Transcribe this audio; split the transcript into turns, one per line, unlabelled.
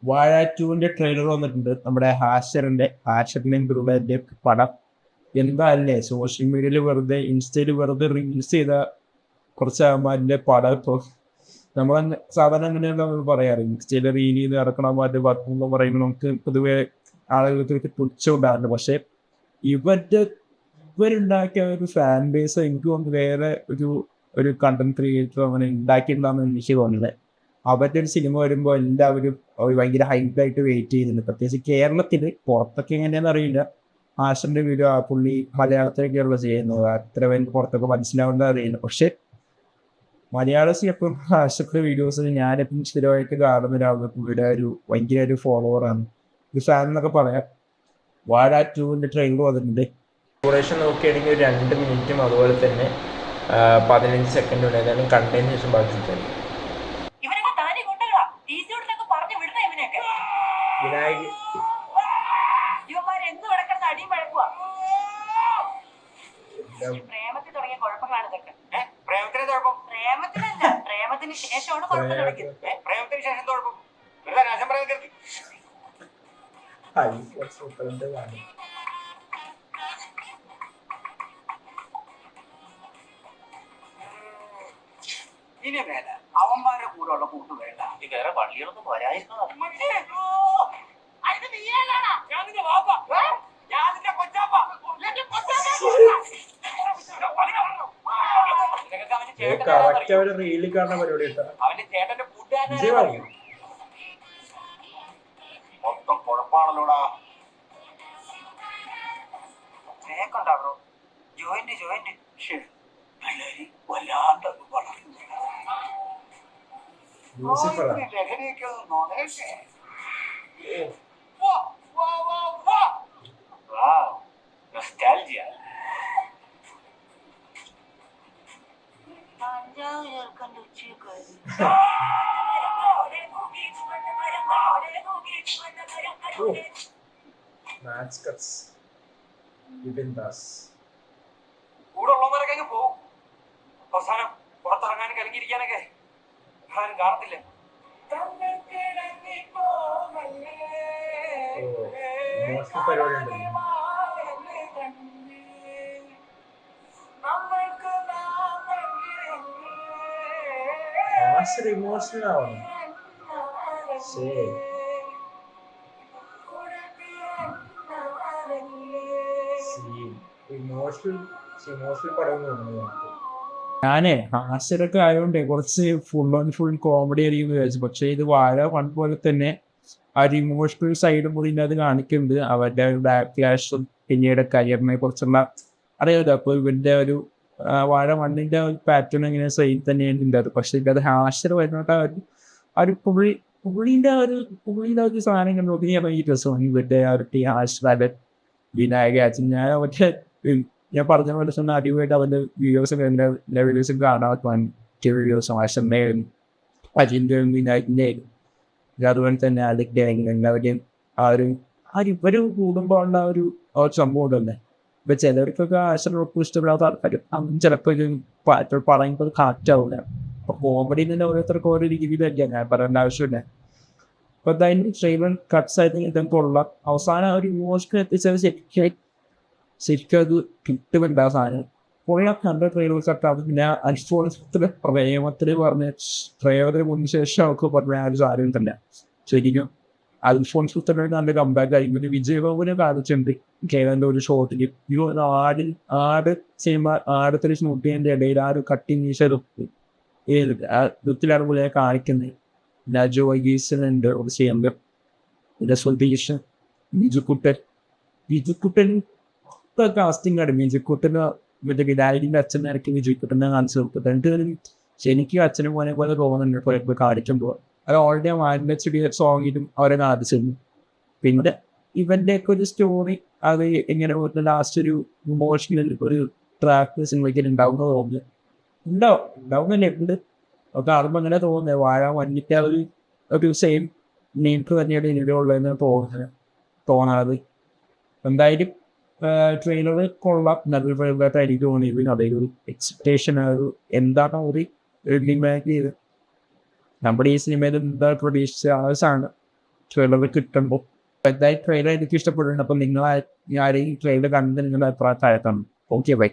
വാഴ 2ന്റെ ട്രെയിലർ വന്നിട്ടുണ്ട്. നമ്മുടെ ഹാഷറിന്റെ ഗ്രൂപ്പിന്റെ പടം. എന്താ അല്ലേ സോഷ്യൽ മീഡിയയിൽ വെറുതെ ഇൻസ്റ്റയിൽ വെറുതെ റീൽസ് ചെയ്ത കുറച്ച് അവന്മാരിന്റെ പടം ഇപ്പോൾ നമ്മൾ സാധാരണ അങ്ങനെയല്ല നമ്മൾ പറയാറ്. ഇൻസ്റ്റയിൽ റീൽ ചെയ്ത് നടക്കണമാരുടെ വർക്ക് എന്ന് പറയുമ്പോൾ നമുക്ക് പൊതുവെ ആളുകൾക്ക് പുച്ഛമുണ്ടാകുന്നുണ്ട്. പക്ഷേ ഇവരുടെ ഇവരുണ്ടാക്കിയ ഒരു ഫാൻ ബേസ് എനിക്ക് തോന്നുന്നു വേറെ ഒരു കണ്ടന്റ് ക്രിയേറ്റർ അങ്ങനെ ഉണ്ടാക്കിയിട്ടുണ്ടാകുന്ന എനിക്ക് തോന്നുന്നത്. അവരുടെ ഒരു സിനിമ വരുമ്പോൾ എല്ലാവരും ഭയങ്കര ഹൈറ്റായിട്ട് വെയിറ്റ് ചെയ്യുന്നുണ്ട്. പ്രത്യേകിച്ച് കേരളത്തിൽ. പുറത്തൊക്കെ എങ്ങനെയാണെന്ന് അറിയില്ല. ആശന്റെ വീഡിയോ പുള്ളി മലയാളത്തിലൊക്കെയുള്ള ചെയ്യുന്നത്. അത്ര പേർക്ക് പുറത്തൊക്കെ മനസ്സിലാവേണ്ട അറിയില്ല. പക്ഷെ മലയാളത്തിൽ എപ്പോഴും ആശയുടെ വീഡിയോസ് ഞാനെപ്പോഴും സ്ഥിരമായിട്ട് കാണുന്ന ഒരാളുടെ പുള്ളിയുടെ ഭയങ്കര ഒരു ഫോളോവറാണ്, ഒരു ഫാൻ എന്നൊക്കെ പറയാം. വാഴ 2ന്റെ ട്രെയിലർ വന്നിട്ടുണ്ട്. ഡ്യൂറേഷൻ നോക്കുകയാണെങ്കിൽ ഒരു 2 മിനിറ്റും അതുപോലെ തന്നെ 15 സെക്കൻഡും ഉണ്ട്. ഏതായാലും കണ്ടതിന് ശേഷം ബാക്കി തന്നെ വിനായക്
പ്രേമത്തിൽ തുടങ്ങിയ കുഴപ്പങ്ങളാണ് ഇതൊക്കെ. പ്രേമത്തിന് ശേഷമാണ് കുഴപ്പം തുടങ്ങിയത്. പ്രേമത്തിന് ശേഷം കുഴപ്പം ഇനി വേണ്ട അവന്മാരുടെ കൂടെ ഉള്ള കൂട്ട് വേണ്ട. ഈ വേറെ പള്ളികളൊന്നും വരായിരുന്നു.
റീലിൽ കാണുന്ന പരിപാടി
അവന്റെ ചേട്ടന്റെ കൂട്ടുകാരൻ മൊത്തം കുഴപ്പമാണല്ലോടാ. കേക്കുണ്ടാവോ ജോയിന്റ് പിള്ളേര് വല്ലാണ്ട് വളർന്നു. ലഹരിയൊക്കെ നോണേട്ടെ. nostalgia. കൂടെ ഉള്ളവരൊക്കെ പോകും. അവസാനം പുറത്തിറങ്ങാനും കലങ്ങിയിരിക്കാനൊക്കെ ആരും കാണത്തില്ല.
ഇമോഷണൽ ആവണം. ഇമോഷണൽ പടം തോന്നുന്നു. ഞാനേ ഹാസ്യരൊക്കെ ആയതുകൊണ്ട് കുറച്ച് ഫുൾ കോമഡി ആയിരിക്കും വിചാരിച്ചു. പക്ഷേ ഇത് വാഴ 1 പോലെ തന്നെ ആ ഒരു ഇമോഷണൽ സൈഡും കൂടി ഇതിനകത്ത് കാണിക്കുന്നുണ്ട്. അവരുടെ ബാക്ക് ക്ലാഷും പിന്നീട് കരിയറിനെ കുറിച്ചുള്ള അറിയാമല്ലോ. അപ്പോൾ ഇവരുടെ വാഴ 1ന്റെ ഒരു പാറ്റേൺ ഇങ്ങനെ സെയിം തന്നെയാണ് ഉണ്ടായത്. പക്ഷേ ഇത് ഹാസ്യർ വരുന്നോട്ട് പുള്ളിൻ്റെ ഒരു സാധനം കണ്ട് നോക്കി ഈ രസമാണ് ഇവരുടെ ആ ഒരു ഹാസ്യ വിനായക അച്ഛൻ. ഞാൻ പറഞ്ഞ പോലെ തന്നെ അടിപൊളിയായിട്ട് അവൻ്റെ വീഡിയോസും കാണാൻ വീഡിയോസും ആശമ്മയും അജിൻ്റെയും വിനായകൻ്റെയും അതുപോലെ തന്നെ അതിൻ്റെ എല്ലാവരുടെയും ഇവർ കൂടുമ്പോൾ ഉള്ള ഒരു സംഭവം ഉണ്ടല്ലേ. ഇപ്പം ചിലർക്കൊക്കെ ആശയൊട്ടും ഇഷ്ടപ്പെടാത്ത ആൾക്കാർ ചിലപ്പോൾ പറയുമ്പോൾ കാറ്റാവില്ല. അപ്പോൾ കോമഡിയിൽ തന്നെ ഓരോരുത്തർക്കും ഓരോ രീതിയിലല്ല, ഞാൻ പറയേണ്ട ആവശ്യമില്ല. അപ്പോൾ എന്തായാലും ട്രെയിലർ കട്ട്സ് ആയിട്ട് ഇതൊക്കെ കൊള്ളാം. അവസാനം ഒരു ഇമോഷണൽ എത്തിച്ചത് ശരിക്കും അത് കിട്ടുന്നുണ്ട്. ആ സാധനം കുറേ കണ്ട ട്രെയിലർ കട്ടാണ്. പിന്നെ അൽഫോൺസിലെ പ്രേമത്തിൽ പ്രേമത്തിന് മുന്നിന് ശേഷം അവർക്ക് പറഞ്ഞ ആ ഒരു സാധനം തന്നെ ശരിക്കും അൽഫോൺസിലെ നല്ല കമ്പാക്ക് ആയിരിക്കും. വിജയ് ബാബുവിനെ കാണിച്ചിട്ടുണ്ട് കേരളൻ്റെ ഒരു ഷോട്ടിൽ. ആടത്തിൽ ഷൂട്ട് ചെയ്യുന്നതിൻ്റെ ഇടയിൽ ആ ഒരു കട്ടിങ് ലുക്കിലാണ് പുള്ളിയെ കാണിക്കുന്നത്. രാജു വൈകീസനുണ്ട് ഒരു ചെയ്യുന്നത്. രസ്വൽദീഷൻ, വിജുക്കുട്ടൻ കാസ്റ്റിംഗ് ആണ്. വിജുക്കുട്ടന് മറ്റേ വിനായകൻ്റെ അച്ഛൻ നിരക്കി വിജുക്കുട്ടനെ കാണിച്ചു കൊടുത്തിട്ട് ശരിക്കും അച്ഛനും മോനെ പോലെ തോന്നുന്നുണ്ട് ഇപ്പോൾ കാണിക്കുമ്പോൾ. അത് ഓൾറെഡി വാൻഡി സോങ്ങിലും അവരെ കാണിച്ചിരുന്നു. പിന്നെ ഇവൻ്റെയൊക്കെ ഒരു സ്റ്റോറി അത് എങ്ങനെ ലാസ്റ്റ് ഒരു ഇമോഷണൽ ഒരു ട്രാക്ക് സിനിമയ്ക്ക് ഉണ്ടാവുന്ന തോന്നുന്നു. ഉണ്ടാവുന്നല്ലേ ഉണ്ട്. ഒക്കെ കാണുമ്പോൾ അങ്ങനെ തോന്നുന്നത് വാഴ 1ന്റെ ഒരു സെയിം നേറ്റർ തന്നെയാണ് ഇതിലുള്ളതെന്ന് തോന്നാറ്. എന്തായാലും ട്രെയിലർ കൊള്ളാം, നല്ല ഫേവറേറ്റ് ആയിരിക്കും തോന്നിയത്. അതൊരു എക്സ്പെക്ടേഷൻ എന്താണ് ഒരു ഡിമാൻഡ് ചെയ്ത് നമ്മുടെ ഈ സിനിമയിൽ എന്താ പ്രതീക്ഷിച്ച ആവശ്യമാണ്. ട്രെയിലർ കിട്ടുമ്പോൾ. എന്തായാലും ട്രെയിലർ എനിക്ക് ഇഷ്ടപ്പെടുന്നുണ്ട്. അപ്പോൾ നിങ്ങൾ ആരെയും ട്രെയിലർ കണ്ട് നിങ്ങളുടെ അഭിപ്രായം താഴെ തന്നു. Okay bye.